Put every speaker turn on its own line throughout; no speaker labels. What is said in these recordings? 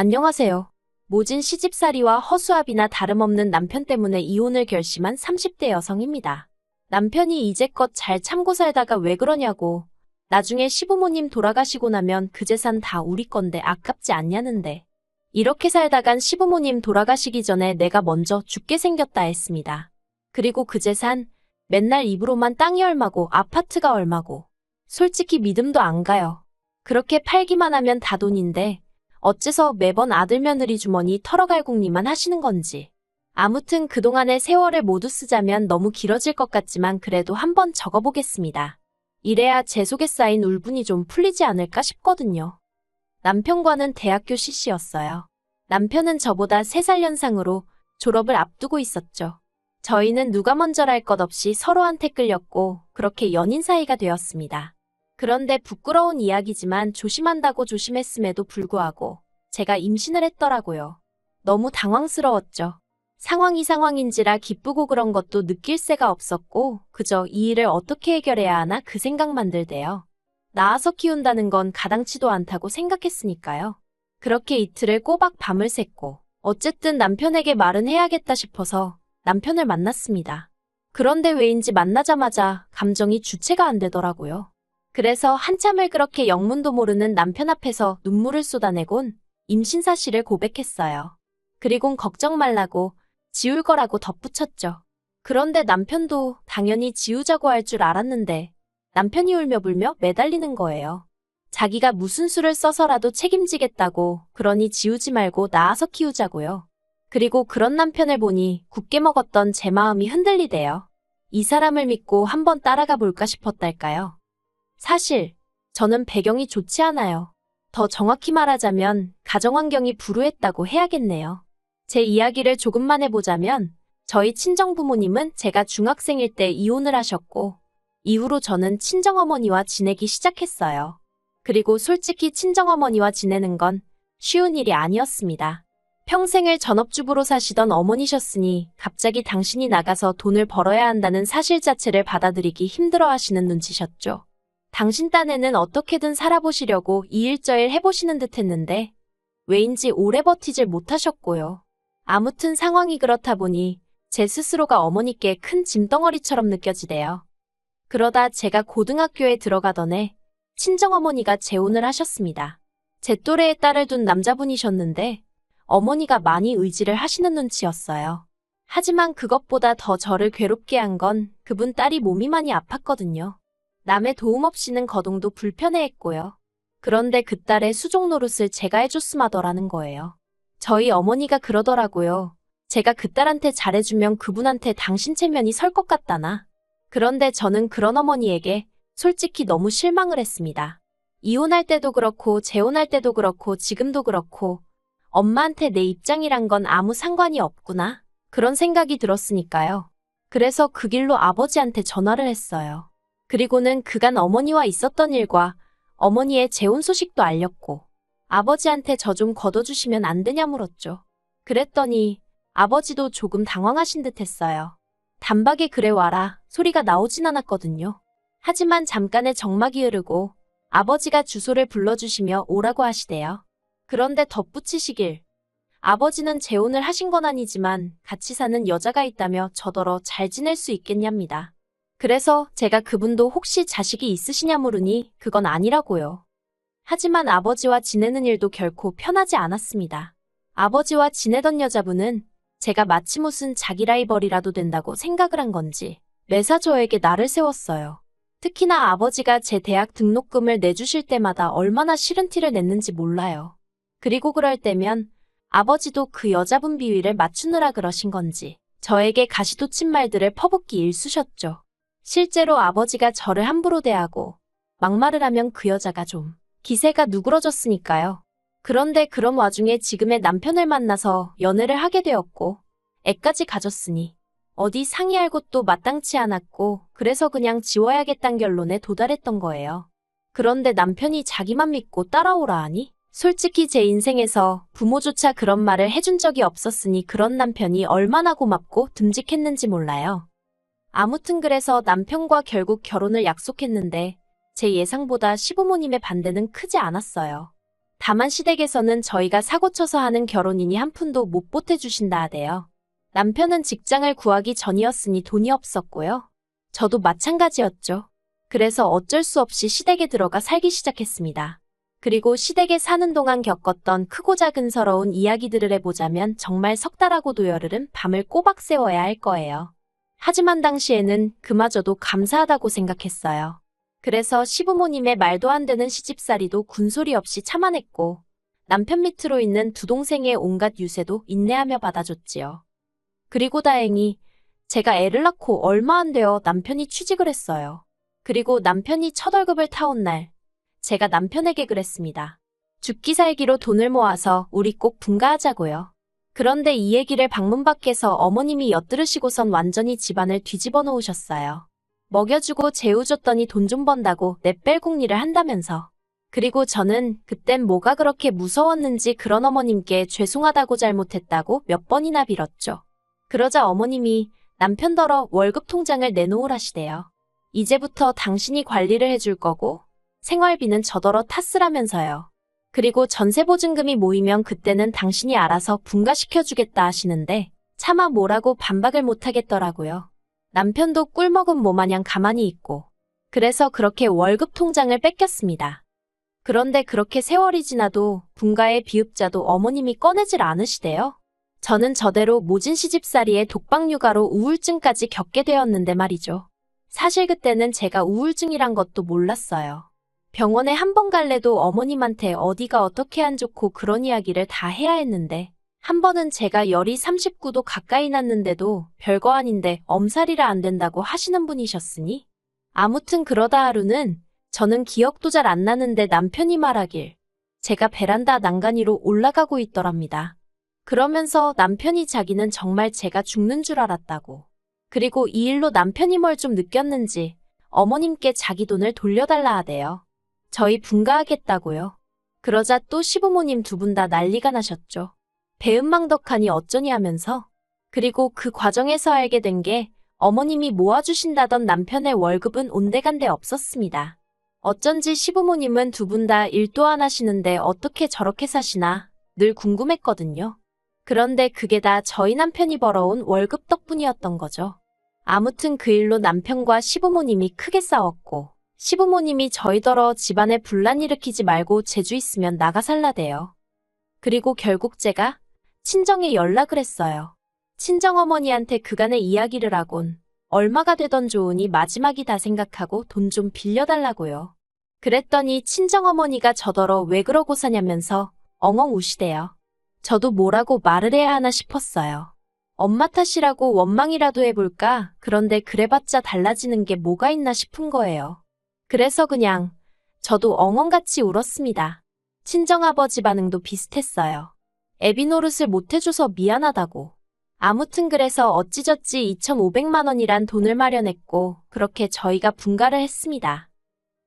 안녕하세요. 모진 시집살이와 허수아비나 다름없는 남편 때문에 이혼을 결심한 30대 여성입니다. 남편이 이제껏 잘 참고 살다가 왜 그러냐고. 나중에 시부모님 돌아가시고 나면 그 재산 다 우리 건데 아깝지 않냐는데. 이렇게 살다간 시부모님 돌아가시기 전에 내가 먼저 죽게 생겼다 했습니다. 그리고 그 재산 맨날 입으로만 땅이 얼마고 아파트가 얼마고. 솔직히 믿음도 안 가요. 그렇게 팔기만 하면 다 돈인데 어째서 매번 아들 며느리 주머니 털어갈궁리만 하시는 건지. 아무튼 그동안의 세월을 모두 쓰자면 너무 길어질 것 같지만 그래도 한번 적어보겠습니다. 이래야 제 속에 쌓인 울분이 좀 풀리지 않을까 싶거든요. 남편과는 대학교 CC였어요. 남편은 저보다 3살 연상으로 졸업을 앞두고 있었죠. 저희는 누가 먼저랄 것 없이 서로한테 끌렸고 그렇게 연인 사이가 되었습니다. 그런데 부끄러운 이야기지만 조심한다고 조심했음에도 불구하고 제가 임신을 했더라고요. 너무 당황스러웠죠. 상황이 상황인지라 기쁘고 그런 것도 느낄 새가 없었고 그저 이 일을 어떻게 해결해야 하나 그 생각만 들대요. 낳아서 키운다는 건 가당치도 않다고 생각했으니까요. 그렇게 이틀을 꼬박 밤을 샜고 어쨌든 남편에게 말은 해야겠다 싶어서 남편을 만났습니다. 그런데 왜인지 만나자마자 감정이 주체가 안 되더라고요. 그래서 한참을 그렇게 영문도 모르는 남편 앞에서 눈물을 쏟아내곤 임신 사실을 고백했어요. 그리곤 걱정 말라고 지울 거라고 덧붙였죠. 그런데 남편도 당연히 지우자고 할 줄 알았는데 남편이 울며 불며 매달리는 거예요. 자기가 무슨 수를 써서라도 책임지겠다고 그러니 지우지 말고 낳아서 키우자고요. 그리고 그런 남편을 보니 굳게 먹었던 제 마음이 흔들리대요. 이 사람을 믿고 한번 따라가 볼까 싶었달까요. 사실 저는 배경이 좋지 않아요. 더 정확히 말하자면 가정환경이 불우했다고 해야겠네요. 제 이야기를 조금만 해보자면 저희 친정부모님은 제가 중학생일 때 이혼을 하셨고 이후로 저는 친정어머니와 지내기 시작했어요. 그리고 솔직히 친정어머니와 지내는 건 쉬운 일이 아니었습니다. 평생을 전업주부로 사시던 어머니셨으니 갑자기 당신이 나가서 돈을 벌어야 한다는 사실 자체를 받아들이기 힘들어 하시는 눈치셨죠. 당신 딴에는 어떻게든 살아보시려고 이일저일 해보시는 듯 했는데 왜인지 오래 버티질 못하셨고요. 아무튼 상황이 그렇다 보니 제 스스로가 어머니께 큰 짐덩어리처럼 느껴지대요. 그러다 제가 고등학교에 들어가던 해 친정어머니가 재혼을 하셨습니다. 제 또래의 딸을 둔 남자분이셨는데 어머니가 많이 의지를 하시는 눈치였어요. 하지만 그것보다 더 저를 괴롭게 한 건 그분 딸이 몸이 많이 아팠거든요. 남의 도움 없이는 거동도 불편해했고요. 그런데 그 딸의 수족 노릇을 제가 해줬음하더라는 거예요. 저희 어머니가 그러더라고요. 제가 그 딸한테 잘해주면 그분한테 당신 체면이 설 것 같다나. 그런데 저는 그런 어머니에게 솔직히 너무 실망을 했습니다. 이혼할 때도 그렇고 재혼할 때도 그렇고 지금도 그렇고 엄마한테 내 입장이란 건 아무 상관이 없구나. 그런 생각이 들었으니까요. 그래서 그 길로 아버지한테 전화를 했어요. 그리고는 그간 어머니와 있었던 일과 어머니의 재혼 소식도 알렸고 아버지한테 저 좀 걷어주시면 안 되냐 물었죠. 그랬더니 아버지도 조금 당황하신 듯 했어요. 단박에 그래 와라 소리가 나오진 않았거든요. 하지만 잠깐의 정막이 흐르고 아버지가 주소를 불러주시며 오라고 하시대요. 그런데 덧붙이시길 아버지는 재혼을 하신 건 아니지만 같이 사는 여자가 있다며 저더러 잘 지낼 수 있겠냐입니다. 그래서 제가 그분도 혹시 자식이 있으시냐 물으니 그건 아니라고요. 하지만 아버지와 지내는 일도 결코 편하지 않았습니다. 아버지와 지내던 여자분은 제가 마치 무슨 자기 라이벌이라도 된다고 생각을 한 건지 매사 저에게 날을 세웠어요. 특히나 아버지가 제 대학 등록금을 내주실 때마다 얼마나 싫은 티를 냈는지 몰라요. 그리고 그럴 때면 아버지도 그 여자분 비위를 맞추느라 그러신 건지 저에게 가시돋친 말들을 퍼붓기 일쑤셨죠. 실제로 아버지가 저를 함부로 대하고 막말을 하면 그 여자가 좀 기세가 누그러졌으니까요. 그런데 그런 와중에 지금의 남편을 만나서 연애를 하게 되었고 애까지 가졌으니 어디 상의할 곳도 마땅치 않았고 그래서 그냥 지워야겠단 결론에 도달했던 거예요. 그런데 남편이 자기만 믿고 따라오라 하니 솔직히 제 인생에서 부모조차 그런 말을 해준 적이 없었으니 그런 남편이 얼마나 고맙고 듬직했는지 몰라요. 아무튼 그래서 남편과 결국 결혼을 약속했는데 제 예상보다 시부모님의 반대는 크지 않았어요. 다만 시댁에서는 저희가 사고쳐서 하는 결혼이니 한 푼도 못 보태주신다 하대요. 남편은 직장을 구하기 전이었으니 돈이 없었고요. 저도 마찬가지였죠. 그래서 어쩔 수 없이 시댁에 들어가 살기 시작했습니다. 그리고 시댁에 사는 동안 겪었던 크고 작은 서러운 이야기들을 해보자면 정말 석 달하고도 열흘은 밤을 꼬박 새워야 할 거예요. 하지만 당시에는 그마저도 감사하다고 생각했어요. 그래서 시부모님의 말도 안 되는 시집살이도 군소리 없이 참아냈고 남편 밑으로 있는 두 동생의 온갖 유세도 인내하며 받아줬지요. 그리고 다행히 제가 애를 낳고 얼마 안 되어 남편이 취직을 했어요. 그리고 남편이 첫 월급을 타온 날 제가 남편에게 그랬습니다. 죽기 살기로 돈을 모아서 우리 꼭 분가하자고요. 그런데 이 얘기를 방문 밖에서 어머님이 엿들으시고선 완전히 집안을 뒤집어 놓으셨어요. 먹여주고 재워줬더니 돈 좀 번다고 내뺄궁리를 한다면서. 그리고 저는 그땐 뭐가 그렇게 무서웠는지 그런 어머님께 죄송하다고 잘못했다고 몇 번이나 빌었죠. 그러자 어머님이 남편더러 월급 통장을 내놓으라시대요. 이제부터 당신이 관리를 해줄 거고 생활비는 저더러 탓쓰라면서요. 그리고 전세보증금이 모이면 그때는 당신이 알아서 분가시켜주겠다 하시는데 차마 뭐라고 반박을 못하겠더라고요. 남편도 꿀먹은 모마냥 가만히 있고 그래서 그렇게 월급 통장을 뺏겼습니다. 그런데 그렇게 세월이 지나도 분가의 비읍자도 어머님이 꺼내질 않으시대요. 저는 저대로 모진 시집살이에 독박육아로 우울증까지 겪게 되었는데 말이죠. 사실 그때는 제가 우울증이란 것도 몰랐어요. 병원에 한 번 갈래도 어머님한테 어디가 어떻게 안 좋고 그런 이야기를 다 해야 했는데 한 번은 제가 열이 39도 가까이 났는데도 별거 아닌데 엄살이라 안 된다고 하시는 분이셨으니 아무튼 그러다 하루는 저는 기억도 잘 안 나는데 남편이 말하길 제가 베란다 난간위로 올라가고 있더랍니다. 그러면서 남편이 자기는 정말 제가 죽는 줄 알았다고. 그리고 이 일로 남편이 뭘 좀 느꼈는지 어머님께 자기 돈을 돌려달라 하대요. 저희 분가하겠다고요. 그러자 또 시부모님 두 분 다 난리가 나셨죠. 배은망덕하니 어쩌니 하면서. 그리고 그 과정에서 알게 된 게 어머님이 모아주신다던 남편의 월급은 온데간데 없었습니다. 어쩐지 시부모님은 두 분 다 일도 안 하시는데 어떻게 저렇게 사시나 늘 궁금했거든요. 그런데 그게 다 저희 남편이 벌어온 월급 덕분이었던 거죠. 아무튼 그 일로 남편과 시부모님이 크게 싸웠고 시부모님이 저희더러 집안에 분란 일으키지 말고 제주 있으면 나가 살라대요. 그리고 결국 제가 친정에 연락을 했어요. 친정어머니한테 그간의 이야기를 하곤 얼마가 되던 좋으니 마지막이다 생각하고 돈 좀 빌려달라고요. 그랬더니 친정어머니가 저더러 왜 그러고 사냐면서 엉엉 우시대요. 저도 뭐라고 말을 해야 하나 싶었어요. 엄마 탓이라고 원망이라도 해볼까? 그런데 그래봤자 달라지는 게 뭐가 있나 싶은 거예요. 그래서 그냥 저도 엉엉같이 울었습니다. 친정아버지 반응도 비슷했어요. 애비 노릇을 못해줘서 미안하다고. 아무튼 그래서 어찌저찌 2,500만 원이란 돈을 마련했고 그렇게 저희가 분가를 했습니다.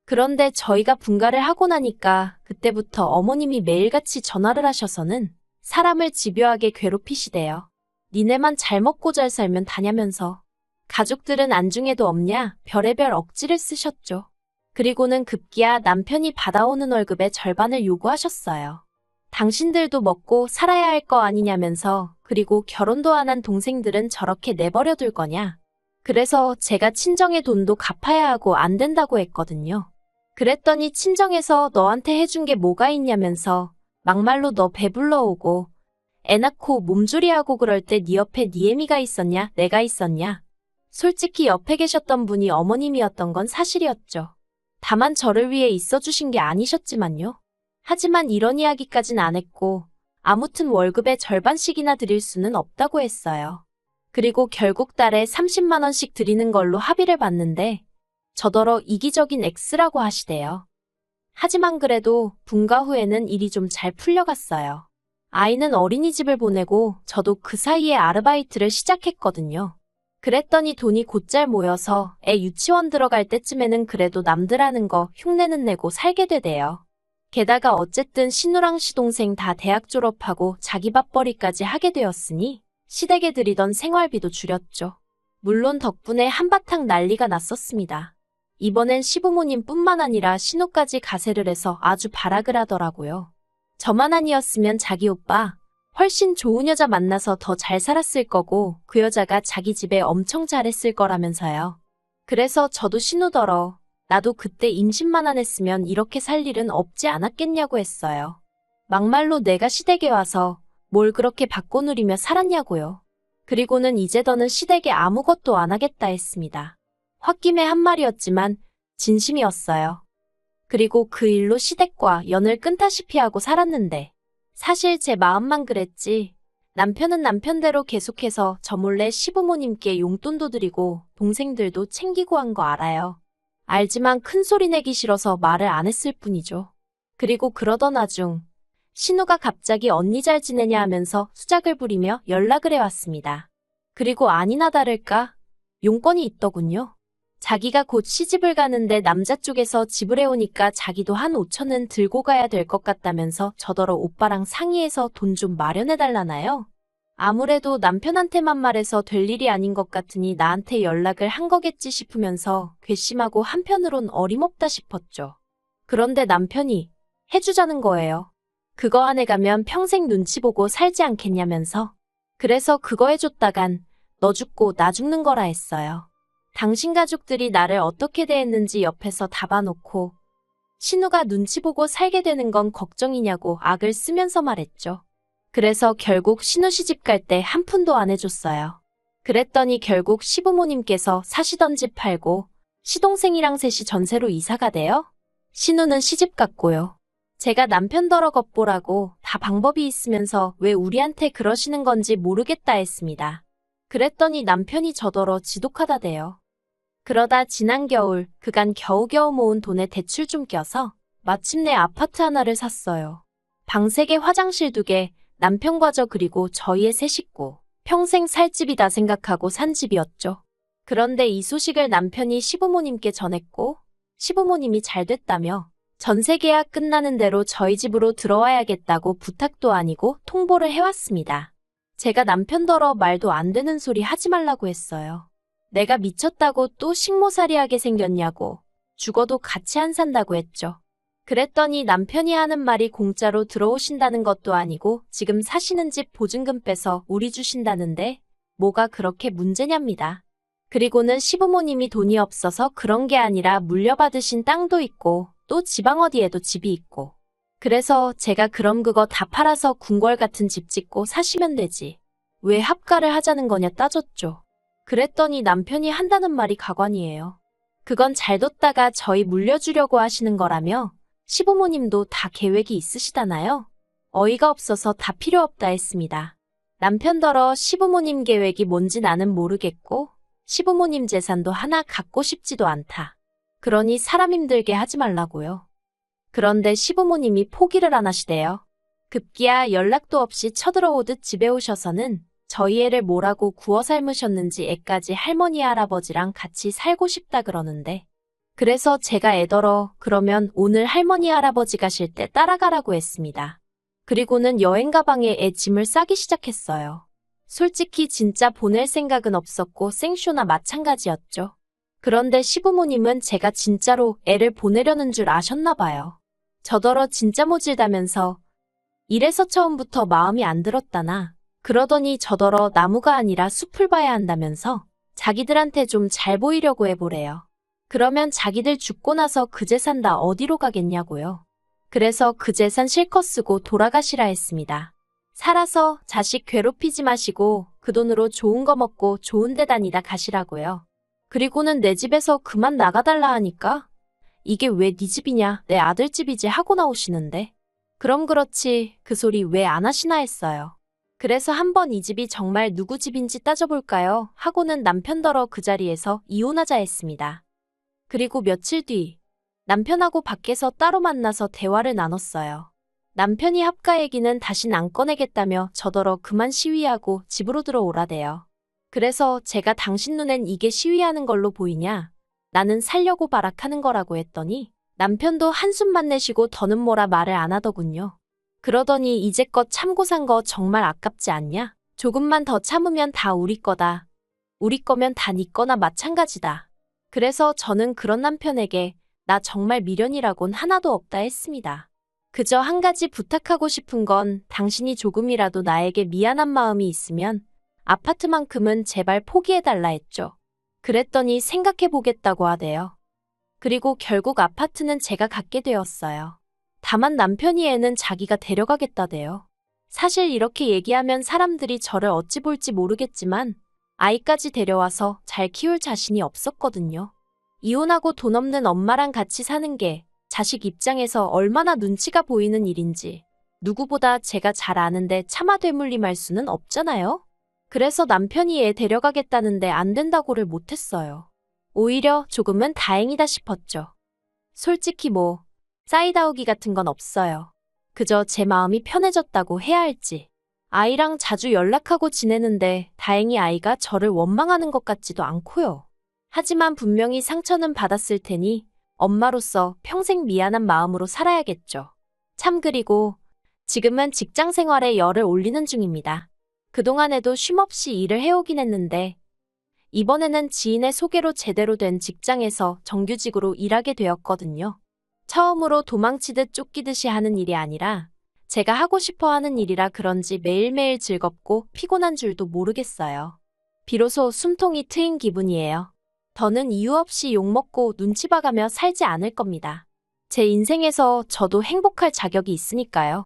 그런데 저희가 분가를 하고 나니까 그때부터 어머님이 매일같이 전화를 하셔서는 사람을 집요하게 괴롭히시대요. 니네만 잘 먹고 잘 살면 다냐면서. 가족들은 안중에도 없냐 별의별 억지를 쓰셨죠. 그리고는 급기야 남편이 받아오는 월급의 절반을 요구하셨어요. 당신들도 먹고 살아야 할 거 아니냐면서. 그리고 결혼도 안 한 동생들은 저렇게 내버려 둘 거냐. 그래서 제가 친정의 돈도 갚아야 하고 안 된다고 했거든요. 그랬더니 친정에서 너한테 해준 게 뭐가 있냐면서 막말로 너 배불러 오고 애 낳고 몸조리하고 그럴 때 네 옆에 네 애미가 있었냐 내가 있었냐. 솔직히 옆에 계셨던 분이 어머님이었던 건 사실이었죠. 다만 저를 위해 있어주신 게 아니셨지만요. 하지만 이런 이야기까진 안 했고 아무튼 월급의 절반씩이나 드릴 수는 없다고 했어요. 그리고 결국 달에 30만 원씩 드리는 걸로 합의를 봤는데 저더러 이기적인 X라고 하시대요. 하지만 그래도 분가 후에는 일이 좀 잘 풀려갔어요. 아이는 어린이집을 보내고 저도 그 사이에 아르바이트를 시작했거든요. 그랬더니 돈이 곧잘 모여서 애 유치원 들어갈 때쯤에는 그래도 남들 하는 거 흉내는 내고 살게 되대요. 게다가 어쨌든 신우랑 시동생 다 대학 졸업하고 자기 밥벌이까지 하게 되었으니 시댁에 들이던 생활비도 줄였죠. 물론 덕분에 한바탕 난리가 났었습니다. 이번엔 시부모님뿐만 아니라 신우까지 가세를 해서 아주 발악을 하더라고요. 저만 아니었으면 자기 오빠 훨씬 좋은 여자 만나서 더 잘 살았을 거고 그 여자가 자기 집에 엄청 잘했을 거라면서요. 그래서 저도 신우더러 나도 그때 임신만 안 했으면 이렇게 살 일은 없지 않았겠냐고 했어요. 막말로 내가 시댁에 와서 뭘 그렇게 받고 누리며 살았냐고요. 그리고는 이제 더는 시댁에 아무것도 안 하겠다 했습니다. 홧김에 한 말이었지만 진심이었어요. 그리고 그 일로 시댁과 연을 끊다시피 하고 살았는데 사실 제 마음만 그랬지 남편은 남편대로 계속해서 저 몰래 시부모님께 용돈도 드리고 동생들도 챙기고 한 거 알아요. 알지만 큰 소리 내기 싫어서 말을 안 했을 뿐이죠. 그리고 그러던 와중 신우가 갑자기 언니 잘 지내냐 하면서 수작을 부리며 연락을 해왔습니다. 그리고 아니나 다를까 용건이 있더군요. 자기가 곧 시집을 가는데 남자 쪽에서 지불해오니까 자기도 한 5천은 들고 가야 될 것 같다면서 저더러 오빠랑 상의해서 돈 좀 마련해달라나요? 아무래도 남편한테만 말해서 될 일이 아닌 것 같으니 나한테 연락을 한 거겠지 싶으면서 괘씸하고 한편으론 어림없다 싶었죠. 그런데 남편이 해주자는 거예요. 그거 안에 가면 평생 눈치 보고 살지 않겠냐면서. 그래서 그거 해줬다간 너 죽고 나 죽는 거라 했어요. 당신 가족들이 나를 어떻게 대했는지 옆에서 다 봐놓고 신우가 눈치 보고 살게 되는 건 걱정이냐고 악을 쓰면서 말했죠. 그래서 결국 신우 시집 갈 때 한 푼도 안 해줬어요. 그랬더니 결국 시부모님께서 사시던 집 팔고 시동생이랑 셋이 전세로 이사가 돼요. 신우는 시집 갔고요. 제가 남편더러 겉보라고 다 방법이 있으면서 왜 우리한테 그러시는 건지 모르겠다 했습니다. 그랬더니 남편이 저더러 지독하다대요. 그러다 지난 겨울 그간 겨우겨우 모은 돈에 대출 좀 껴서 마침내 아파트 하나를 샀어요. 방 3개, 화장실 2개, 남편과 저 그리고 저희의 3식구. 평생 살 집이다 생각하고 산 집이었죠. 그런데 이 소식을 남편이 시부모님께 전했고 시부모님이 잘 됐다며 전세 계약 끝나는 대로 저희 집으로 들어와야겠다고 부탁도 아니고 통보를 해왔습니다. 제가 남편더러 말도 안 되는 소리 하지 말라고 했어요. 내가 미쳤다고 또 식모살이하게 생겼냐고 죽어도 같이 안 산다고 했죠. 그랬더니 남편이 하는 말이 공짜로 들어오신다는 것도 아니고 지금 사시는 집 보증금 빼서 우리 주신다는데 뭐가 그렇게 문제냐입니다. 그리고는 시부모님이 돈이 없어서 그런 게 아니라 물려받으신 땅도 있고 또 지방 어디에도 집이 있고 그래서 제가 그럼 그거 다 팔아서 궁궐 같은 집 짓고 사시면 되지. 왜 합가를 하자는 거냐 따졌죠. 그랬더니 남편이 한다는 말이 가관이에요. 그건 잘 뒀다가 저희 물려주려고 하시는 거라며 시부모님도 다 계획이 있으시다나요? 어이가 없어서 다 필요 없다 했습니다. 남편더러 시부모님 계획이 뭔지 나는 모르겠고 시부모님 재산도 하나 갖고 싶지도 않다. 그러니 사람 힘들게 하지 말라고요. 그런데 시부모님이 포기를 안 하시대요. 급기야 연락도 없이 쳐들어오듯 집에 오셔서는 저희 애를 뭐라고 구워 삶으셨는지 애까지 할머니 할아버지랑 같이 살고 싶다 그러는데 그래서 제가 애더러 그러면 오늘 할머니 할아버지 가실 때 따라가라고 했습니다. 그리고는 여행 가방에 애 짐을 싸기 시작했어요. 솔직히 진짜 보낼 생각은 없었고 생쇼나 마찬가지였죠. 그런데 시부모님은 제가 진짜로 애를 보내려는 줄 아셨나 봐요. 저더러 진짜 모질다면서 이래서 처음부터 마음이 안 들었다나 그러더니 저더러 나무가 아니라 숲을 봐야 한다면서 자기들한테 좀 잘 보이려고 해보래요. 그러면 자기들 죽고 나서 그 재산 다 어디로 가겠냐고요. 그래서 그 재산 실컷 쓰고 돌아가시라 했습니다. 살아서 자식 괴롭히지 마시고 그 돈으로 좋은 거 먹고 좋은 데 다니다 가시라고요. 그리고는 내 집에서 그만 나가달라 하니까 이게 왜 네 집이냐 내 아들 집이지 하고 나오시는데 그럼 그렇지 그 소리 왜 안 하시나 했어요. 그래서 한번 이 집이 정말 누구 집인지 따져볼까요? 하고는 남편더러 그 자리에서 이혼하자 했습니다. 그리고 며칠 뒤 남편하고 밖에서 따로 만나서 대화를 나눴어요. 남편이 합가 얘기는 다신 안 꺼내겠다며 저더러 그만 시위하고 집으로 들어오라대요. 그래서 제가 당신 눈엔 이게 시위하는 걸로 보이냐? 나는 살려고 발악하는 거라고 했더니 남편도 한숨만 내쉬고 더는 뭐라 말을 안 하더군요. 그러더니 이제껏 참고 산 거 정말 아깝지 않냐? 조금만 더 참으면 다 우리 거다. 우리 거면 다 네 거나 마찬가지다. 그래서 저는 그런 남편에게 나 정말 미련이라곤 하나도 없다 했습니다. 그저 한 가지 부탁하고 싶은 건 당신이 조금이라도 나에게 미안한 마음이 있으면 아파트만큼은 제발 포기해달라 했죠. 그랬더니 생각해보겠다고 하대요. 그리고 결국 아파트는 제가 갖게 되었어요. 다만 남편이 애는 자기가 데려가겠다대요. 사실 이렇게 얘기하면 사람들이 저를 어찌 볼지 모르겠지만 아이까지 데려와서 잘 키울 자신이 없었거든요. 이혼하고 돈 없는 엄마랑 같이 사는 게 자식 입장에서 얼마나 눈치가 보이는 일인지 누구보다 제가 잘 아는데 차마 되물림할 수는 없잖아요. 그래서 남편이 애 데려가겠다는데 안 된다고를 못했어요. 오히려 조금은 다행이다 싶었죠. 솔직히 사이다우기 같은 건 없어요. 그저 제 마음이 편해졌다고 해야 할지. 아이랑 자주 연락하고 지내는데 다행히 아이가 저를 원망하는 것 같지도 않고요. 하지만 분명히 상처는 받았을 테니 엄마로서 평생 미안한 마음으로 살아야겠죠. 참 그리고 지금은 직장 생활에 열을 올리는 중입니다. 그동안에도 쉼없이 일을 해오긴 했는데 이번에는 지인의 소개로 제대로 된 직장에서 정규직으로 일하게 되었거든요. 처음으로 도망치듯 쫓기듯이 하는 일이 아니라 제가 하고 싶어 하는 일이라 그런지 매일매일 즐겁고 피곤한 줄도 모르겠어요. 비로소 숨통이 트인 기분이에요. 더는 이유 없이 욕먹고 눈치 봐가며 살지 않을 겁니다. 제 인생에서 저도 행복할 자격이 있으니까요.